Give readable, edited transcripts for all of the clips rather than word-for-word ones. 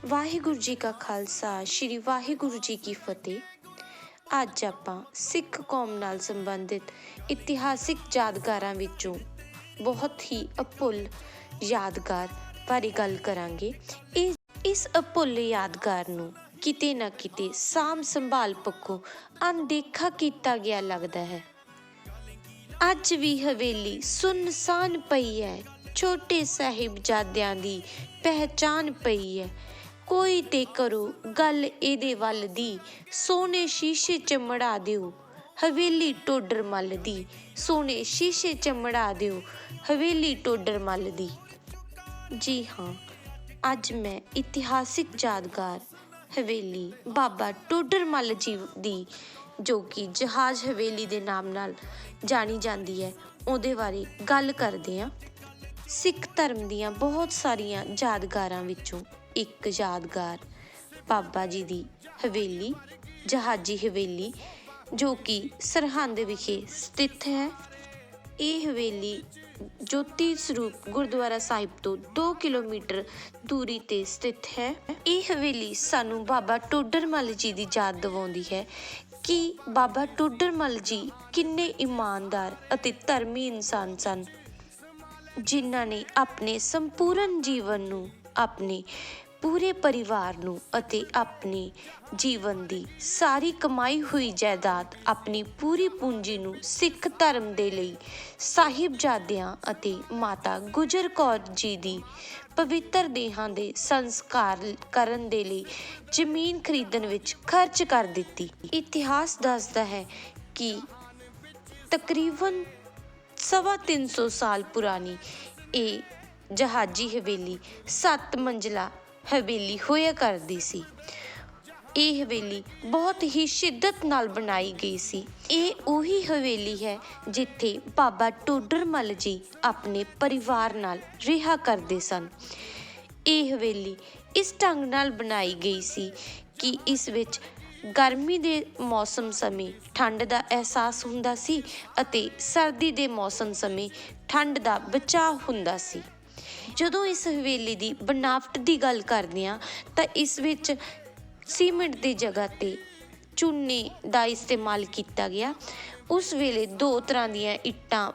ਵਾਹਿਗੁਰੂ ਜੀ ਕਾ ਖਾਲਸਾ ਸ਼੍ਰੀ ਵਾਹਿਗੁਰੂ ਜੀ ਕੀ ਫਤਿਹ। ਅੱਜ ਆਪਾਂ ਸਿੱਖ ਕੌਮ ਨਾਲ ਸੰਬੰਧਿਤ ਇਤਿਹਾਸਿਕ ਯਾਦਗਾਰਾਂ ਵਿੱਚੋਂ ਬਹੁਤ ਹੀ ਅਭੁੱਲ ਯਾਦਗਾਰ ਬਾਰੇ ਗੱਲ ਕਰਾਂਗੇ। ਇਸ ਅਭੁੱਲ ਯਾਦਗਾਰ ਨੂੰ ਕਿਤੇ ਨਾ ਕਿਤੇ ਸਾਂਭ ਸੰਭਾਲ ਪੱਖੋਂ ਅਣਦੇਖਾ ਕੀਤਾ ਗਿਆ ਲੱਗਦਾ ਹੈ। ਅੱਜ ਵੀ ਹਵੇਲੀ ਸੁੰਨਸਾਨ ਪਈ ਹੈ, ਛੋਟੇ ਸਾਹਿਬਜ਼ਾਦਿਆਂ ਦੀ ਪਹਿਚਾਣ ਪਈ ਹੈ। ਕੋਈ ਤੇ ਕਰੋ ਗੱਲ ਇਹਦੇ ਵੱਲ ਦੀ, ਸੋਨੇ ਸ਼ੀਸ਼ੇ ਚਮੜਾ ਦਿਓ ਹਵੇਲੀ ਟੋਡਰ ਮੱਲ ਦੀ, ਸੋਨੇ ਸ਼ੀਸ਼ੇ ਚਮੜਾ ਦਿਓ ਹਵੇਲੀ ਟੋਡਰ ਮੱਲ ਦੀ। ਜੀ ਹਾਂ, ਅੱਜ ਮੈਂ ਇਤਿਹਾਸਿਕ ਯਾਦਗਾਰ ਹਵੇਲੀ ਬਾਬਾ ਟੋਡਰ ਮੱਲ ਜੀ ਦੀ, ਜੋ ਕਿ ਜਹਾਜ਼ ਹਵੇਲੀ ਦੇ ਨਾਮ ਨਾਲ ਜਾਣੀ ਜਾਂਦੀ ਹੈ, ਉਹਦੇ ਬਾਰੇ ਗੱਲ ਕਰਦੇ ਹਾਂ। ਸਿੱਖ ਧਰਮ ਦੀਆਂ ਬਹੁਤ ਸਾਰੀਆਂ ਯਾਦਗਾਰਾਂ ਵਿੱਚੋਂ ਇੱਕ ਯਾਦਗਾਰ ਬਾਬਾ ਜੀ ਦੀ ਹਵੇਲੀ, ਜਹਾਜ਼ੀ ਹਵੇਲੀ, ਜੋ ਕਿ ਸਰਹੰਦ ਵਿਖੇ ਸਥਿਤ ਹੈ। ਇਹ ਹਵੇਲੀ ਜੋਤੀ ਸਰੂਪ ਗੁਰਦੁਆਰਾ ਸਾਹਿਬ ਤੋਂ 2 ਕਿਲੋਮੀਟਰ ਦੂਰੀ ਤੇ ਸਥਿਤ ਹੈ। ਇਹ ਹਵੇਲੀ ਸਾਨੂੰ ਬਾਬਾ ਟੋਡਰ ਮੱਲ ਜੀ ਦੀ ਯਾਦ ਦਿਵਾਉਂਦੀ ਹੈ ਕਿ ਬਾਬਾ ਟੋਡਰ ਮੱਲ ਜੀ ਕਿੰਨੇ ਇਮਾਨਦਾਰ ਅਤੇ ਧਰਮੀ ਇਨਸਾਨ ਸਨ, ਜਿਨ੍ਹਾਂ ਨੇ ਆਪਣੇ ਸੰਪੂਰਨ ਜੀਵਨ ਨੂੰ, ਆਪਣੇ ਪੂਰੇ ਪਰਿਵਾਰ ਨੂੰ ਅਤੇ ਆਪਣੇ ਜੀਵਨ ਦੀ ਸਾਰੀ ਕਮਾਈ ਹੋਈ ਜਾਇਦਾਦ, ਆਪਣੀ ਪੂਰੀ ਪੂੰਜੀ ਨੂੰ ਸਿੱਖ ਧਰਮ ਦੇ ਲਈ ਸਾਹਿਬਜ਼ਾਦਿਆਂ ਅਤੇ ਮਾਤਾ ਗੁਜਰ ਕੌਰ ਜੀ ਦੀ ਪਵਿੱਤਰ ਦੇਹਾਂ ਦੇ ਸੰਸਕਾਰ ਕਰਨ ਦੇ ਲਈ ਜ਼ਮੀਨ ਖਰੀਦਣ ਵਿੱਚ ਖਰਚ ਕਰ ਦਿੱਤੀ। ਇਤਿਹਾਸ ਦੱਸਦਾ ਹੈ ਕਿ ਤਕਰੀਬਨ 350 ਸਾਲ ਪੁਰਾਣੀ ਇਹ ਜਹਾਜ਼ੀ ਹਵੇਲੀ 7 ਮੰਜ਼ਿਲਾ ਹਵੇਲੀ ਹੋਇਆ ਕਰਦੀ ਸੀ। ਇਹ ਹਵੇਲੀ ਬਹੁਤ ਹੀ ਸ਼ਿੱਦਤ ਨਾਲ ਬਣਾਈ ਗਈ ਸੀ। ਇਹ ਉਹੀ ਹਵੇਲੀ ਹੈ ਜਿੱਥੇ ਬਾਬਾ ਟੋਡਰ ਮੱਲ ਜੀ ਆਪਣੇ ਪਰਿਵਾਰ ਨਾਲ ਰਿਹਾ ਕਰਦੇ ਸਨ। ਇਹ ਹਵੇਲੀ ਇਸ ਢੰਗ ਨਾਲ ਬਣਾਈ ਗਈ ਸੀ ਕਿ ਇਸ ਵਿੱਚ ਗਰਮੀ ਦੇ ਮੌਸਮ ਸਮੇਂ ਠੰਡ ਦਾ ਅਹਿਸਾਸ ਹੁੰਦਾ ਸੀ ਅਤੇ ਸਰਦੀ ਦੇ ਮੌਸਮ ਸਮੇਂ ਠੰਡ ਦਾ ਬਚਾਅ ਹੁੰਦਾ ਸੀ। ਜਦੋਂ ਇਸ ਹਵੇਲੀ ਦੀ ਬਣਾਵਟ ਦੀ ਗੱਲ ਕਰਦੇ ਹਾਂ ਤਾਂ ਇਸ ਵਿੱਚ ਸੀਮੈਂਟ ਦੀ ਜਗ੍ਹਾ 'ਤੇ ਚੂਨੇ ਦਾ ਇਸਤੇਮਾਲ ਕੀਤਾ ਗਿਆ। ਉਸ ਵੇਲੇ 2 ਤਰ੍ਹਾਂ ਦੀਆਂ ਇੱਟਾਂ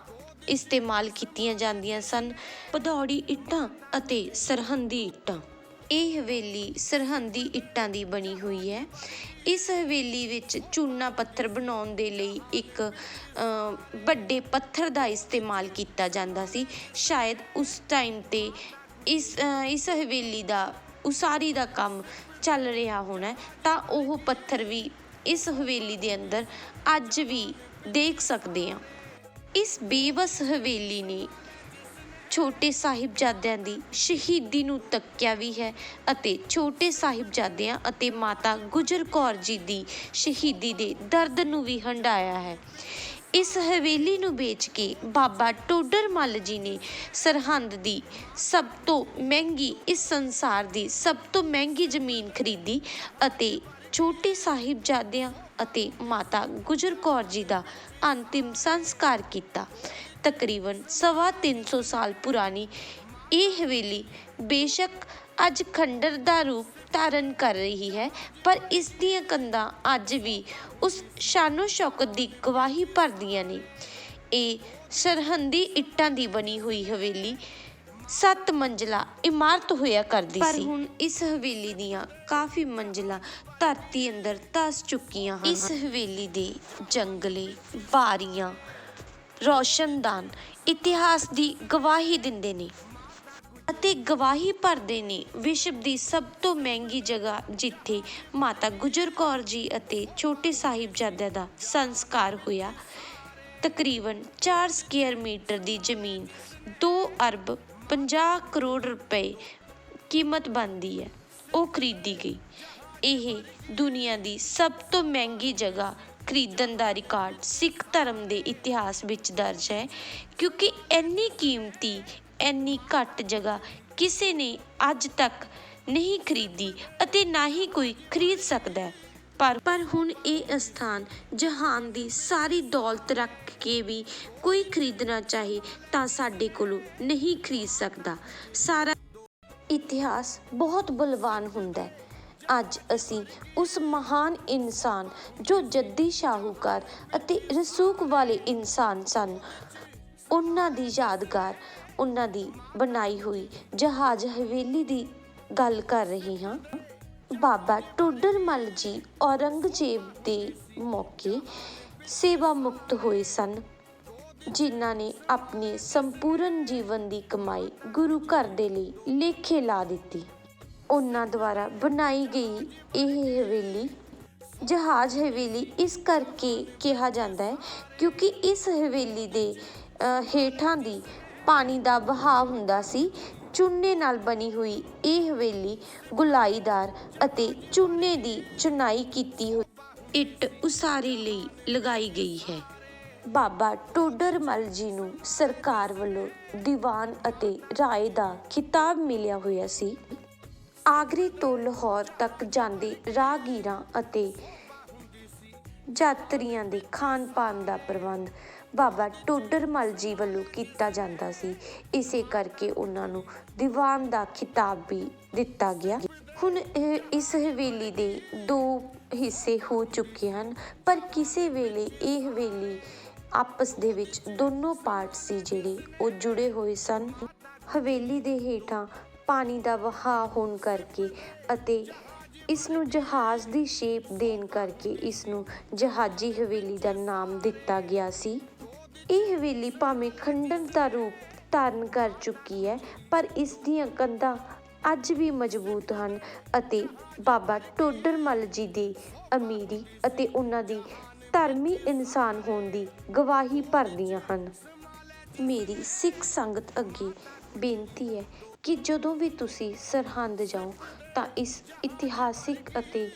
ਇਸਤੇਮਾਲ ਕੀਤੀਆਂ ਜਾਂਦੀਆਂ ਸਨ, ਭਦੌੜੀ ਇੱਟਾਂ ਅਤੇ ਸਰਹੰਦੀ ਇੱਟਾਂ। ਇਹ ਹਵੇਲੀ ਸਰਹੰਦੀ ਇੱਟਾਂ ਦੀ ਬਣੀ ਹੋਈ ਹੈ। ਇਸ ਹਵੇਲੀ ਵਿੱਚ ਚੂਨਾ ਪੱਥਰ ਬਣਾਉਣ ਦੇ ਲਈ ਇੱਕ ਵੱਡੇ ਪੱਥਰ ਦਾ ਇਸਤੇਮਾਲ ਕੀਤਾ ਜਾਂਦਾ ਸੀ। ਸ਼ਾਇਦ ਉਸ ਟਾਈਮ 'ਤੇ ਇਸ ਹਵੇਲੀ ਦਾ ਉਸਾਰੀ ਦਾ ਕੰਮ ਚੱਲ ਰਿਹਾ ਹੋਣਾ, ਤਾਂ ਉਹ ਪੱਥਰ ਵੀ ਇਸ ਹਵੇਲੀ ਦੇ ਅੰਦਰ ਅੱਜ ਵੀ ਦੇਖ ਸਕਦੇ ਹਾਂ। ਇਸ ਬੇਵੱਸ ਹਵੇਲੀ ਨੇ ਛੋਟੇ ਸਾਹਿਬਜ਼ਾਦਿਆਂ ਦੀ ਸ਼ਹੀਦੀ ਨੂੰ ਤੱਕਿਆ ਵੀ ਹੈ ਅਤੇ ਛੋਟੇ ਸਾਹਿਬਜ਼ਾਦਿਆਂ ਅਤੇ ਮਾਤਾ ਗੁਜਰ ਕੌਰ ਜੀ ਦੀ ਸ਼ਹੀਦੀ ਦੇ ਦਰਦ ਨੂੰ ਵੀ ਹੰਢਾਇਆ ਹੈ। ਇਸ ਹਵੇਲੀ ਨੂੰ ਵੇਚ ਕੇ ਬਾਬਾ ਟੋਡਰ ਮੱਲ ਜੀ ਨੇ ਸਰਹੰਦ ਦੀ ਸਭ ਤੋਂ ਮਹਿੰਗੀ, ਇਸ ਸੰਸਾਰ ਦੀ ਸਭ ਤੋਂ ਮਹਿੰਗੀ ਜ਼ਮੀਨ ਖਰੀਦੀ ਅਤੇ ਛੋਟੇ ਸਾਹਿਬਜ਼ਾਦਿਆਂ ਅਤੇ ਮਾਤਾ ਗੁਜਰ ਕੌਰ ਜੀ ਦਾ ਅੰਤਿਮ ਸੰਸਕਾਰ ਕੀਤਾ। ਤਕਰੀਬਨ 350 ਸਾਲ ਪੁਰਾਣੀ ਇਹ ਹਵੇਲੀ ਬੇਸ਼ੱਕ ਅੱਜ ਖੰਡਰ ਦਾ ਰੂਪ ਧਾਰਨ ਕਰ ਰਹੀ ਹੈ, ਪਰ ਇਸ ਦੀਆਂ ਕੰਧਾਂ ਅੱਜ ਵੀ ਉਸ ਸ਼ਾਨੋ ਸ਼ੌਕਤ ਦੀ ਗਵਾਹੀ ਭਰਦੀਆਂ ਨੇ। ਇਹ ਸਰਹੰਦੀ ਇੱਟਾਂ ਦੀ ਬਣੀ ਹੋਈ ਹਵੇਲੀ 7 ਮੰਜ਼ਿਲਾ ਇਮਾਰਤ ਹੋਇਆ ਕਰਦੀ ਸੀ, ਪਰ ਹੁਣ ਇਸ ਹਵੇਲੀ ਦੀਆਂ ਕਾਫੀ ਮੰਜ਼ਿਲਾਂ ਧਰਤੀ ਅੰਦਰ ਧਸ ਚੁੱਕੀਆਂ ਹਨ। ਇਸ ਹਵੇਲੀ ਦੇ ਜੰਗਲੇ, ਬਾਰੀਆਂ, ਰੋਸ਼ਨਦਾਨ ਇਤਿਹਾਸ ਦੀ ਗਵਾਹੀ ਦਿੰਦੇ ਨੇ ਅਤੇ ਗਵਾਹੀ ਭਰਦੇ ਨੇ ਵਿਸ਼ਵ ਦੀ ਸਭ ਤੋਂ ਮਹਿੰਗੀ ਜਗ੍ਹਾ ਜਿੱਥੇ ਮਾਤਾ ਗੁਜਰ ਕੌਰ ਜੀ ਅਤੇ ਛੋਟੇ ਸਾਹਿਬਜ਼ਾਦਿਆਂ ਦਾ ਸੰਸਕਾਰ ਹੋਇਆ। ਤਕਰੀਬਨ 4 ਸਕੁਏਅਰ ਮੀਟਰ ਦੀ ਜ਼ਮੀਨ 2 ਅਰਬ 50 ਕਰੋੜ ਰੁਪਏ ਕੀਮਤ ਬਣਦੀ ਹੈ, ਉਹ ਖਰੀਦੀ ਗਈ। ਇਹ ਦੁਨੀਆ ਦੀ ਸਭ ਤੋਂ ਮਹਿੰਗੀ ਜਗ੍ਹਾ ਖਰੀਦਣ ਦਾ ਰਿਕਾਰਡ ਸਿੱਖ ਧਰਮ ਦੇ ਇਤਿਹਾਸ ਵਿੱਚ ਦਰਜ ਹੈ, ਕਿਉਂਕਿ ਇੰਨੀ ਕੀਮਤੀ, ਇੰਨੀ ਘੱਟ ਜਗ੍ਹਾ ਕਿਸੇ ਨੇ ਅੱਜ ਤੱਕ ਨਹੀਂ ਖਰੀਦੀ ਅਤੇ ਨਾ ਹੀ ਕੋਈ ਖਰੀਦ ਸਕਦਾ। ਪਰ ਹੁਣ ਇਹ ਅਸਥਾਨ ਜਹਾਨ ਦੀ ਸਾਰੀ ਦੌਲਤ ਰੱਖ ਕੇ ਵੀ ਕੋਈ ਖਰੀਦਣਾ ਚਾਹੇ ਤਾਂ ਸਾਡੇ ਕੋਲੋਂ ਨਹੀਂ ਖਰੀਦ ਸਕਦਾ। ਸਾਰਾ ਇਤਿਹਾਸ ਬਹੁਤ ਬਲਵਾਨ ਹੁੰਦਾ ਹੈ। ਅੱਜ ਅਸੀਂ ਉਸ ਮਹਾਨ ਇਨਸਾਨ ਜੋ ਜੱਦੀ ਸ਼ਾਹੂਕਾਰ ਅਤੇ ਰਸੂਖ ਵਾਲੇ ਇਨਸਾਨ ਸਨ, ਉਹਨਾਂ ਦੀ ਯਾਦਗਾਰ, ਉਹਨਾਂ ਦੀ ਬਣਾਈ ਹੋਈ ਜਹਾਜ਼ ਹਵੇਲੀ ਦੀ ਗੱਲ ਕਰ ਰਹੇ ਹਾਂ। ਬਾਬਾ ਟੋਡਰ ਮੱਲ ਜੀ ਔਰੰਗਜ਼ੇਬ ਦੇ ਮੌਕੇ ਸੇਵਾ ਮੁਕਤ ਹੋਏ ਸਨ, ਜਿਨ੍ਹਾਂ ਨੇ ਆਪਣੇ ਸੰਪੂਰਨ ਜੀਵਨ ਦੀ ਕਮਾਈ ਗੁਰੂ ਘਰ ਦੇ ਲਈ ਲੇਖੇ ਲਾ ਦਿੱਤੀ। ਉਹਨਾਂ ਦੁਆਰਾ ਬਣਾਈ ਗਈ ਇਹ ਹਵੇਲੀ ਜਹਾਜ਼ ਹਵੇਲੀ ਇਸ ਕਰਕੇ ਕਿਹਾ ਜਾਂਦਾ ਹੈ ਕਿਉਂਕਿ ਇਸ ਹਵੇਲੀ ਦੇ ਹੇਠਾਂ ਦੀ ਪਾਣੀ ਦਾ ਵਹਾਅ ਹੁੰਦਾ ਸੀ। ਚੂਨੇ ਨਾਲ ਬਣੀ ਹੋਈ ਇਹ ਹਵੇਲੀ ਗੁਲਾਈਦਾਰ ਅਤੇ ਚੂਨੇ ਦੀ ਚੁਨਾਈ ਕੀਤੀ ਹੋਈ ਇੱਟ ਉਸਾਰੀ ਲਈ ਲਗਾਈ ਗਈ ਹੈ। ਬਾਬਾ ਟੋਡਰ ਮੱਲ ਜੀ ਨੂੰ ਸਰਕਾਰ ਵੱਲੋਂ ਦੀਵਾਨ ਅਤੇ ਰਾਏ ਦਾ ਖਿਤਾਬ ਮਿਲਿਆ ਹੋਇਆ ਸੀ। ਆਗਰੇ ਤੋਂ ਲਾਹੌਰ ਤੱਕ ਜਾਂਦੇ ਰਾਹਗੀਰਾਂ ਅਤੇ ਯਾਤਰੀਆਂ ਦੇ ਖਾਣ ਪਾਣ ਦਾ ਪ੍ਰਬੰਧ ਬਾਬਾ ਟੋਡਰ ਮੱਲ ਜੀ ਵੱਲੋਂ ਕੀਤਾ ਜਾਂਦਾ ਸੀ। ਇਸੇ ਕਰਕੇ ਉਹਨਾਂ ਨੂੰ ਦੀਵਾਨ ਦਾ ਖਿਤਾਬ ਵੀ ਦਿੱਤਾ ਗਿਆ। ਹੁਣ ਇਸ ਹਵੇਲੀ ਦੇ 2 ਹਿੱਸੇ ਹੋ ਚੁੱਕੇ ਹਨ, ਪਰ ਕਿਸੇ ਵੇਲੇ ਇਹ ਹਵੇਲੀ ਆਪਸ ਦੇ ਵਿੱਚ ਦੋਨੋਂ ਪਾਰਟ ਸੀ ਜਿਹੜੇ ਉਹ ਜੁੜੇ ਹੋਏ ਸਨ। ਹਵੇਲੀ ਦੇ ਹੇਠਾਂ ਪਾਣੀ ਦਾ ਵਹਾਅ ਹੋਣ ਕਰਕੇ ਅਤੇ ਇਸ ਨੂੰ ਜਹਾਜ਼ ਦੀ ਸ਼ੇਪ ਦੇਣ ਕਰਕੇ ਇਸ ਨੂੰ ਜਹਾਜ਼ੀ ਹਵੇਲੀ ਦਾ ਨਾਮ ਦਿੱਤਾ ਗਿਆ ਸੀ। ਇਹ ਹਵੇਲੀ ਭਾਵੇਂ ਖੰਡਰ ਦਾ ਰੂਪ ਧਾਰਨ ਕਰ ਚੁੱਕੀ ਹੈ, ਪਰ ਇਸ ਦੀਆਂ ਕੰਧਾਂ ਅੱਜ ਵੀ ਮਜ਼ਬੂਤ ਹਨ ਅਤੇ ਬਾਬਾ ਟੋਡਰ ਮੱਲ ਜੀ ਦੀ ਅਮੀਰੀ ਅਤੇ ਉਹਨਾਂ ਦੀ ਧਰਮੀ ਇਨਸਾਨ ਹੋਣ ਦੀ ਗਵਾਹੀ ਭਰਦੀਆਂ ਹਨ। ਮੇਰੀ ਸਿੱਖ ਸੰਗਤ ਅੱਗੇ ਬੇਨਤੀ ਹੈ ਕਿ ਜਦੋਂ ਵੀ ਤੁਸੀਂ ਸਰਹੰਦ ਜਾਓ ਤਾਂ ਇਸ ਇਤਿਹਾਸਿਕ ਅਤੇ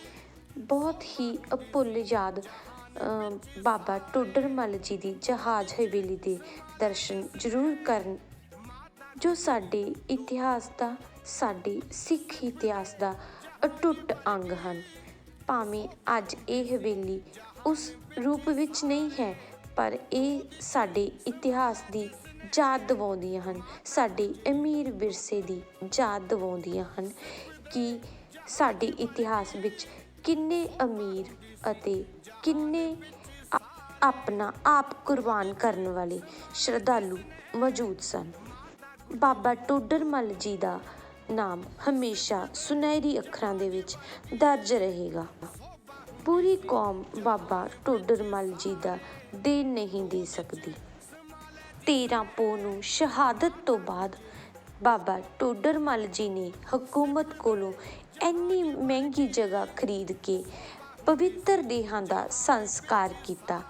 ਬਹੁਤ ਹੀ ਅਭੁੱਲ ਯਾਦ ਬਾਬਾ ਟੋਡਰ ਮੱਲ ਜੀ ਦੀ ਜਹਾਜ਼ ਹਵੇਲੀ ਦੇ ਦਰਸ਼ਨ ਜ਼ਰੂਰ ਕਰਨ, ਜੋ ਸਾਡੇ ਇਤਿਹਾਸ ਦਾ, ਸਾਡੇ ਸਿੱਖ ਇਤਿਹਾਸ ਦਾ ਅਟੁੱਟ ਅੰਗ ਹਨ। ਭਾਵੇਂ ਅੱਜ ਇਹ ਹਵੇਲੀ ਉਸ ਰੂਪ ਵਿੱਚ ਨਹੀਂ ਹੈ, ਪਰ ਇਹ ਸਾਡੇ ਇਤਿਹਾਸ ਦੀ ਯਾਦ ਦਿਵਾਉਂਦੀਆਂ ਹਨ, ਸਾਡੇ ਅਮੀਰ ਵਿਰਸੇ ਦੀ ਯਾਦ ਦਿਵਾਉਂਦੀਆਂ ਹਨ ਕਿ ਸਾਡੇ ਇਤਿਹਾਸ ਵਿੱਚ ਕਿੰਨੇ ਅਮੀਰ ਅਤੇ ਕਿੰਨੇ ਆਪਣਾ ਆਪ ਕੁਰਬਾਨ ਕਰਨ ਵਾਲੇ ਸ਼ਰਧਾਲੂ ਮੌਜੂਦ ਸਨ। ਬਾਬਾ ਟੋਡਰ ਮੱਲ ਜੀ ਦਾ ਨਾਮ ਹਮੇਸ਼ਾ ਸੁਨਹਿਰੀ ਅੱਖਰਾਂ ਦੇ ਵਿੱਚ ਦਰਜ ਰਹੇਗਾ। ਪੂਰੀ ਕੌਮ ਬਾਬਾ ਟੋਡਰ ਮੱਲ ਜੀ ਦਾ ਦੇਣ ਨਹੀਂ ਦੇ ਸਕਦੀ। 13 ਪੋਹ ਨੂੰ ਸ਼ਹਾਦਤ ਤੋਂ ਬਾਅਦ ਬਾਬਾ ਟੋਡਰ ਮੱਲ ਜੀ ਨੇ ਹਕੂਮਤ ਕੋਲੋਂ ਇੰਨੀ ਮਹਿੰਗੀ ਜਗ੍ਹਾ ਖਰੀਦ ਕੇ ਪਵਿੱਤਰ ਦੇਹਾਂ ਦਾ ਸੰਸਕਾਰ ਕੀਤਾ,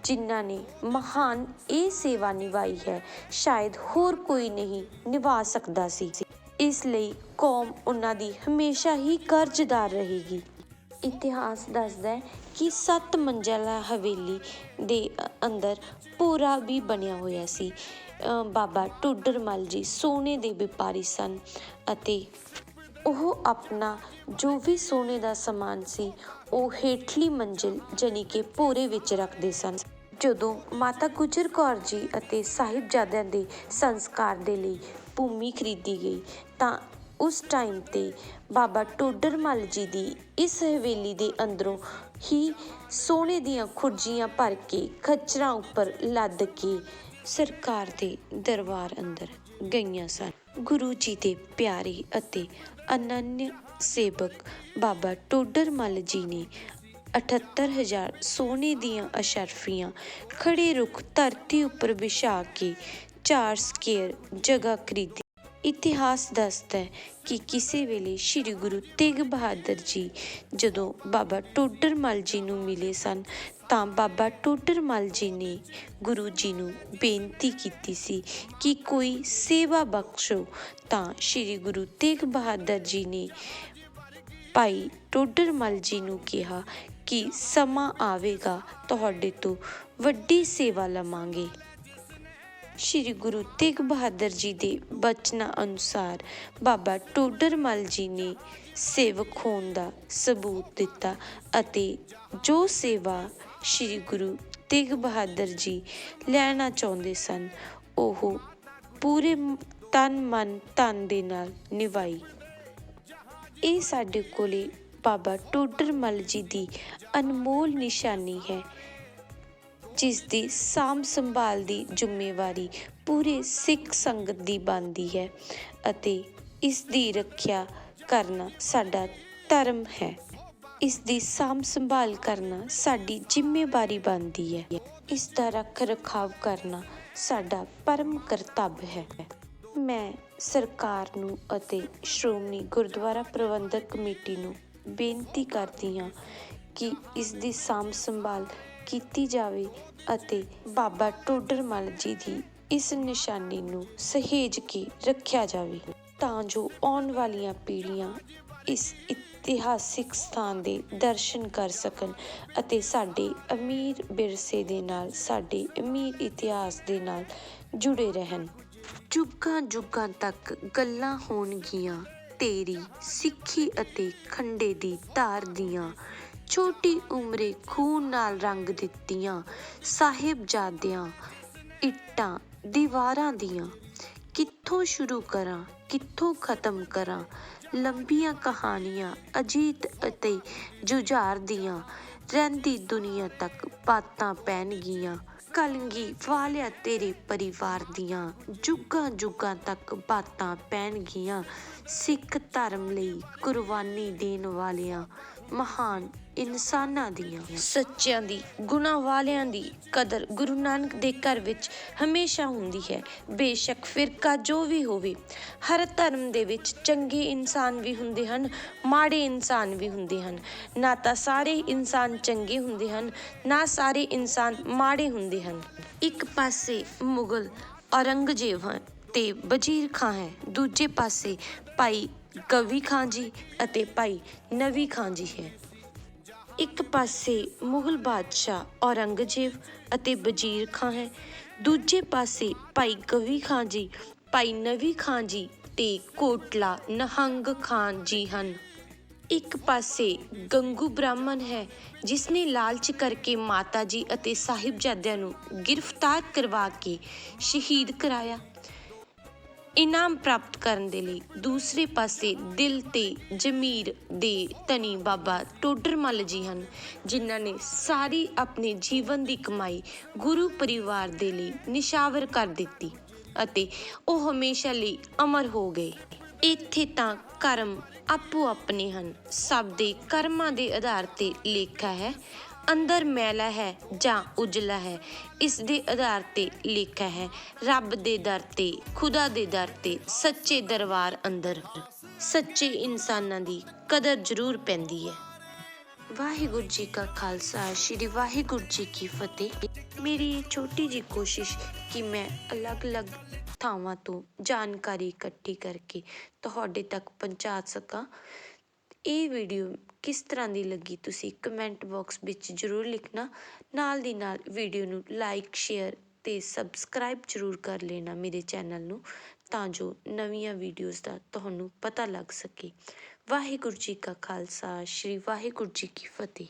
ਜਿਨ੍ਹਾਂ ਨੇ ਮਹਾਨ ਇਹ ਸੇਵਾ ਨਿਭਾਈ ਹੈ, ਸ਼ਾਇਦ ਹੋਰ ਕੋਈ ਨਹੀਂ ਨਿਭਾ ਸਕਦਾ ਸੀ। ਇਸ ਲਈ ਕੌਮ ਉਹਨਾਂ ਦੀ ਹਮੇਸ਼ਾ ਹੀ ਕਰਜ਼ਦਾਰ ਰਹੇਗੀ। ਇਤਿਹਾਸ ਦੱਸਦਾ ਹੈ ਕਿ 7 ਮੰਜ਼ਿਲਾ ਹਵੇਲੀ ਦੇ ਅੰਦਰ ਭੋਰਾ ਵੀ ਬਣਿਆ ਹੋਇਆ ਸੀ। ਬਾਬਾ ਟੋਡਰ ਮੱਲ ਜੀ ਸੋਨੇ ਦੇ ਵਪਾਰੀ ਸਨ ਅਤੇ ਉਹ ਆਪਣਾ ਜੋ ਵੀ ਸੋਨੇ ਦਾ ਸਮਾਨ ਸੀ ਉਹ ਹੇਠਲੀ ਮੰਜ਼ਿਲ ਜਾਣੀ ਕਿ ਭੋਰੇ ਵਿੱਚ ਰੱਖਦੇ ਸਨ। ਜਦੋਂ ਮਾਤਾ ਗੁਜਰ ਕੌਰ ਜੀ ਅਤੇ ਸਾਹਿਬਜ਼ਾਦਿਆਂ ਦੇ ਸੰਸਕਾਰ ਦੇ ਲਈ ਭੂਮੀ ਖਰੀਦੀ ਗਈ ਤਾਂ ਉਸ ਟਾਈਮ 'ਤੇ ਬਾਬਾ ਟੋਡਰ ਮੱਲ ਜੀ ਦੀ ਇਸ ਹਵੇਲੀ ਦੇ ਅੰਦਰੋਂ ਹੀ ਸੋਨੇ ਦੀਆਂ ਖੁਰਜੀਆਂ ਭਰ ਕੇ ਖੱਚਰਾਂ ਉੱਪਰ ਲੱਦ ਕੇ ਸਰਕਾਰ ਦੇ ਦਰਬਾਰ ਅੰਦਰ ਗਈਆਂ ਸਨ। ਗੁਰੂ ਜੀ ਦੇ ਪਿਆਰੇ ਅਤੇ ਅਨੰਨ ਸੇਵਕ ਬਾਬਾ ਟੋਡਰ ਮੱਲ ਜੀ ਨੇ 78,000 ਸੋਨੇ ਦੀਆਂ ਅਸ਼ਰਫੀਆਂ ਖੜੇ ਰੁੱਖ ਧਰਤੀ ਉੱਪਰ ਵਿਛਾ ਕੇ 4 ਸਕੁਏਅਰ ਜਗ੍ਹਾ ਖਰੀਦੀ। ਇਤਿਹਾਸ ਦੱਸਦਾ ਹੈ ਕਿ ਕਿਸੇ ਵੇਲੇ ਸ਼੍ਰੀ ਗੁਰੂ ਤੇਗ ਬਹਾਦਰ ਜੀ ਜਦੋਂ ਬਾਬਾ ਟੋਡਰ ਮੱਲ ਜੀ ਨੂੰ ਮਿਲੇ ਸਨ ਤਾਂ ਬਾਬਾ ਟੋਡਰ ਮੱਲ ਜੀ ਨੇ ਗੁਰੂ ਜੀ ਨੂੰ ਬੇਨਤੀ ਕੀਤੀ ਸੀ ਕਿ ਕੋਈ ਸੇਵਾ ਬਖਸ਼ੋ, ਤਾਂ ਸ਼੍ਰੀ ਗੁਰੂ ਤੇਗ ਬਹਾਦਰ ਜੀ ਨੇ ਭਾਈ ਟੋਡਰ ਮੱਲ ਜੀ ਨੂੰ ਕਿਹਾ ਕਿ ਸਮਾਂ ਆਵੇਗਾ ਤੁਹਾਡੇ ਤੋਂ ਵੱਡੀ ਸੇਵਾ ਲਵਾਂਗੇ। ਸ਼੍ਰੀ ਗੁਰੂ ਤੇਗ ਬਹਾਦਰ ਜੀ ਦੇ ਬਚਨਾਂ ਅਨੁਸਾਰ ਬਾਬਾ ਟੋਡਰ ਮੱਲ ਜੀ ਨੇ ਸੇਵਕ ਹੋਣ ਦਾ ਸਬੂਤ ਦਿੱਤਾ ਅਤੇ ਜੋ ਸੇਵਾ ਸ਼੍ਰੀ ਗੁਰੂ ਤੇਗ ਬਹਾਦਰ ਜੀ ਲੈਣਾ ਚਾਹੁੰਦੇ ਸਨ ਉਹ ਪੂਰੇ ਤਨ ਮਨ ਧਨ ਦੇ ਨਾਲ ਨਿਭਾਈ। ਇਹ ਸਾਡੇ ਕੋਲੇ ਬਾਬਾ ਟੋਡਰ ਮੱਲ ਜੀ ਦੀ ਅਨਮੋਲ ਨਿਸ਼ਾਨੀ ਹੈ, ਜਿਸ ਦੀ ਸਾਂਭ ਸੰਭਾਲ ਦੀ ਜ਼ਿੰਮੇਵਾਰੀ ਪੂਰੇ ਸਿੱਖ ਸੰਗਤ ਦੀ ਬਣਦੀ ਹੈ ਅਤੇ ਇਸ ਦੀ ਰੱਖਿਆ ਕਰਨਾ ਸਾਡਾ ਧਰਮ ਹੈ। ਇਸ ਦੀ ਸਾਂਭ ਸੰਭਾਲ ਕਰਨਾ ਸਾਡੀ ਜ਼ਿੰਮੇਵਾਰੀ ਬਣਦੀ ਹੈ। ਇਸ ਦਾ ਰੱਖ ਰਖਾਵ ਕਰਨਾ ਸਾਡਾ ਪਰਮ ਕਰਤੱਵ ਹੈ। ਮੈਂ ਸਰਕਾਰ ਨੂੰ ਅਤੇ ਸ਼੍ਰੋਮਣੀ ਗੁਰਦੁਆਰਾ ਪ੍ਰਬੰਧਕ ਕਮੇਟੀ ਨੂੰ ਬੇਨਤੀ ਕਰਦੀ ਹਾਂ ਕਿ ਇਸ ਦੀ ਸਾਂਭ ਸੰਭਾਲ ਕੀਤੀ ਜਾਵੇ ਅਤੇ ਬਾਬਾ ਟੋਡਰ ਮੱਲ ਜੀ ਦੀ ਇਸ ਨਿਸ਼ਾਨੀ ਨੂੰ ਸਹੇਜ ਕੇ ਰੱਖਿਆ ਜਾਵੇ, ਤਾਂ ਜੋ ਆਉਣ ਵਾਲੀਆਂ ਪੀੜ੍ਹੀਆਂ ਇਸ ਇਤਿਹਾਸਿਕ ਸਥਾਨ ਦੇ ਦਰਸ਼ਨ ਕਰ ਸਕਣ ਅਤੇ ਸਾਡੇ ਅਮੀਰ ਵਿਰਸੇ ਦੇ ਨਾਲ, ਸਾਡੇ ਅਮੀਰ ਇਤਿਹਾਸ ਦੇ ਨਾਲ ਜੁੜੇ ਰਹਿਣ। ਜੁਗਾਂ ਜੁਗਾਂ ਤੱਕ ਗੱਲਾਂ ਹੋਣਗੀਆਂ ਤੇਰੀ ਸਿੱਖੀ ਅਤੇ ਖੰਡੇ ਦੀ ਧਾਰ ਦੀਆਂ, ਛੋਟੀ ਉਮਰੇ ਖੂਨ ਨਾਲ ਰੰਗ ਦਿੱਤੀਆਂ ਸਾਹਿਬਜ਼ਾਦਿਆਂ ਇੱਟਾਂ ਦੀਵਾਰਾਂ ਦੀਆਂ। ਕਿੱਥੋਂ ਸ਼ੁਰੂ ਕਰਾਂ ਕਿੱਥੋਂ ਖਤਮ ਕਰਾਂ, ਲੰਬੀਆਂ ਕਹਾਣੀਆਂ ਅਜੀਤ ਅਤੇ ਜੁਝਾਰ ਦੀਆਂ, ਰਹਿੰਦੀ ਦੁਨੀਆ ਤੱਕ ਬਾਤਾਂ ਪੈਣਗੀਆਂ ਕਲਗੀ ਵਾਲਿਆ ਤੇਰੇ ਪਰਿਵਾਰ ਦੀਆਂ। ਜੁਗਾਂ ਜੁਗਾਂ ਤੱਕ ਬਾਤਾਂ ਪੈਣਗੀਆਂ ਸਿੱਖ ਧਰਮ ਲਈ ਕੁਰਬਾਨੀ ਦੇਣ ਵਾਲਿਆਂ ਮਹਾਨ ਇਨਸਾਨਾਂ ਦੀਆਂ। ਸੱਚਿਆਂ ਦੀ, ਗੁਣਾਂ ਵਾਲਿਆਂ ਦੀ ਕਦਰ ਗੁਰੂ ਨਾਨਕ ਦੇ ਘਰ ਵਿੱਚ ਹਮੇਸ਼ਾ ਹੁੰਦੀ ਹੈ। ਬੇਸ਼ੱਕ ਫਿਰਕਾ ਜੋ ਵੀ ਹੋਵੇ, ਹਰ ਧਰਮ ਦੇ ਵਿੱਚ ਚੰਗੇ ਇਨਸਾਨ ਵੀ ਹੁੰਦੇ ਹਨ, ਮਾੜੇ ਇਨਸਾਨ ਵੀ ਹੁੰਦੇ ਹਨ। ਨਾ ਤਾਂ ਸਾਰੇ ਇਨਸਾਨ ਚੰਗੇ ਹੁੰਦੇ ਹਨ, ਨਾ ਸਾਰੇ ਇਨਸਾਨ ਮਾੜੇ ਹੁੰਦੇ ਹਨ। ਇੱਕ ਪਾਸੇ ਮੁਗਲ ਔਰੰਗਜ਼ੇਬ ਤੇ ਵਜ਼ੀਰ ਖਾਂ ਹੈ, ਦੂਜੇ ਪਾਸੇ ਭਾਈ ਗਵੀ ਖਾਂ ਜੀ ਅਤੇ ਭਾਈ ਨਵੀ ਖਾਂ ਜੀ ਹੈ। ਇੱਕ ਪਾਸੇ ਮੁਗਲ ਬਾਦਸ਼ਾਹ ਔਰੰਗਜ਼ੇਬ ਅਤੇ ਵਜ਼ੀਰ ਖਾਂ ਹੈ, ਦੂਜੇ ਪਾਸੇ ਭਾਈ ਗਵੀ ਖਾਂ ਜੀ, ਭਾਈ ਨਵੀ ਖਾਂ ਜੀ ਤੇ ਕੋਟਲਾ ਨਿਹੰਗ ਖਾਂ ਜੀ ਹਨ। ਇੱਕ ਪਾਸੇ ਗੰਗੂ ਬ੍ਰਾਹਮਣ ਹੈ, ਜਿਸ ਨੇ ਲਾਲਚ ਕਰਕੇ ਮਾਤਾ ਜੀ ਅਤੇ ਸਾਹਿਬਜ਼ਾਦਿਆਂ ਨੂੰ ਗ੍ਰਿਫਤਾਰ ਕਰਵਾ ਕੇ ਸ਼ਹੀਦ ਕਰਾਇਆ ਇਨਾਮ ਪ੍ਰਾਪਤ ਕਰਨ ਦੇ ਲਈ। ਦੂਸਰੇ ਪਾਸੇ ਦਿਲ ਤੇ ਜ਼ਮੀਰ ਦੇ ਧਨੀ ਬਾਬਾ ਟੋਡਰ ਮੱਲ ਜੀ ਹਨ, ਜਿਨ੍ਹਾਂ ਨੇ ਸਾਰੀ ਆਪਣੇ ਜੀਵਨ ਦੀ ਕਮਾਈ ਗੁਰੂ ਪਰਿਵਾਰ ਦੇ ਲਈ ਨਿਸ਼ਾਵਰ ਕਰ ਦਿੱਤੀ ਅਤੇ ਉਹ ਹਮੇਸ਼ਾ ਲਈ ਅਮਰ ਹੋ ਗਏ। ਇੱਥੇ ਤਾਂ ਕਰਮ ਆਪੋ ਆਪਣੇ ਹਨ, ਸਭ ਦੇ ਕਰਮਾਂ ਦੇ ਆਧਾਰ ਤੇ ਲੇਖਾ ਹੈ। ਅੰਦਰ ਮੈਲਾ ਹੈ ਜਾਂ ਉਜਲਾ ਹੈ, ਇਸ ਦੇ ਆਧਾਰ ਤੇ ਲੇਖਾ ਹੈ। ਰੱਬ ਦੇ ਦਰ ਤੇ, ਖੁਦਾ ਦੇ ਦਰ ਤੇ, ਸੱਚੇ ਦਰਬਾਰ ਅੰਦਰ ਸੱਚੇ ਇਨਸਾਨਾਂ ਦੀ ਕਦਰ ਜ਼ਰੂਰ ਪੈਂਦੀ ਹੈ। ਵਾਹਿਗੁਰੂ ਜੀ ਕਾ ਖਾਲਸਾ, ਸ਼੍ਰੀ ਵਾਹਿਗੁਰੂ ਜੀ ਕੀ ਫਤਿਹ। ਮੇਰੀ ਇਹ ਛੋਟੀ ਜਿਹੀ ਕੋਸ਼ਿਸ਼ ਕਿ ਮੈਂ ਅਲੱਗ-ਅਲੱਗ ਥਾਵਾਂ ਤੋਂ ਜਾਣਕਾਰੀ ਇਕੱਠੀ ਕਰਕੇ ਤੁਹਾਡੇ ਤੱਕ ਪਹੁੰਚਾ ਸਕਾਂ। ਇਹ ਵੀਡੀਓ ਕਿਸ ਤਰ੍ਹਾਂ ਦੀ ਲੱਗੀ ਤੁਸੀਂ ਕਮੈਂਟ ਬਾਕਸ ਵਿੱਚ ਜ਼ਰੂਰ ਲਿਖਣਾ। ਨਾਲ ਦੀ ਨਾਲ ਵੀਡੀਓ ਨੂੰ ਲਾਈਕ, ਸ਼ੇਅਰ ਅਤੇ ਸਬਸਕ੍ਰਾਈਬ ਜ਼ਰੂਰ ਕਰ ਲੈਣਾ ਮੇਰੇ ਚੈਨਲ ਨੂੰ, ਤਾਂ ਜੋ ਨਵੀਆਂ ਵੀਡੀਓਜ਼ ਦਾ ਤੁਹਾਨੂੰ ਪਤਾ ਲੱਗ ਸਕੇ। ਵਾਹਿਗੁਰੂ ਜੀ ਕਾ ਖਾਲਸਾ, ਸ਼੍ਰੀ ਵਾਹਿਗੁਰੂ ਜੀ ਕੀ ਫਤਿਹ।